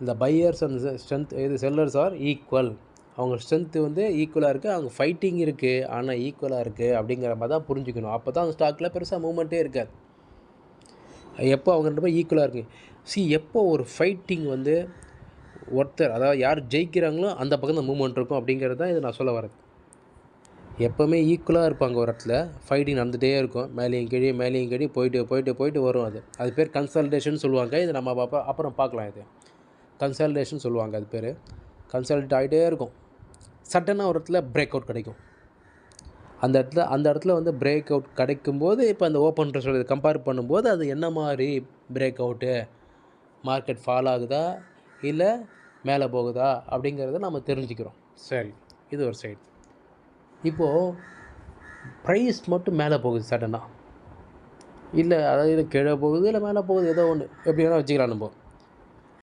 இந்த buyers and strength இது sellers or equal. அவங்க ஸ்ட்ரென்த்து வந்து ஈக்குவலாக இருக்குது, அவங்க ஃபைட்டிங் இருக்குது ஆனால் ஈக்குவலாக இருக்குது அப்படிங்கிற மாதிரி தான் புரிஞ்சுக்கணும். அப்போ தான் அந்த ஸ்டாக்கில் பெருசாக மூவ்மெண்ட்டே இருக்காது. எப்போ அவங்க 2 பேரும் ஈக்குவலாக இருக்குது. எப்போ ஒரு ஃபைட்டிங் வந்து ஒருத்தர் அதாவது யார் ஜெயிக்கிறாங்களோ அந்த பக்கம் தான் மூவ்மெண்ட் இருக்கும் அப்படிங்கிறது தான் இது நான் சொல்ல வரது. எப்போவுமே ஈக்குவலாக இருப்பாங்க ஒரு இடத்துல, ஃபைட்டிங் நடந்துகிட்டே இருக்கும், மேலேயும் கீழே போயிட்டு வரும். அது பேர் கன்சல்டேஷன் சொல்லுவாங்க. இது நம்ம அப்புறம் பார்க்கலாம். இது கன்சல்டேஷன் சொல்லுவாங்க. அது பேர் கன்சல்ட் ஆகிட்டே இருக்கும். சடனாக ஒரு இடத்துல பிரேக் அவுட் கிடைக்கும். அந்த இடத்துல வந்து பிரேக் அவுட் கிடைக்கும்போது இப்போ அந்த ஓப்பன் ட்ரெஸ்ட் கம்பேர் பண்ணும்போது அது என்ன மாதிரி பிரேக் அவுட்டு, மார்க்கெட் ஃபால் ஆகுதா இல்லை மேலே போகுதா அப்படிங்கிறத நம்ம தெரிஞ்சுக்கிறோம். சரி, இது ஒரு சைடு. இப்போது ப்ரைஸ் மட்டும் மேலே போகுது சடனாக, இல்லை அதாவது கீழே போகுது இல்லை மேலே போகுது, ஏதோ ஒன்று எப்படி வேணால் வச்சுக்கலாம் நம்ம.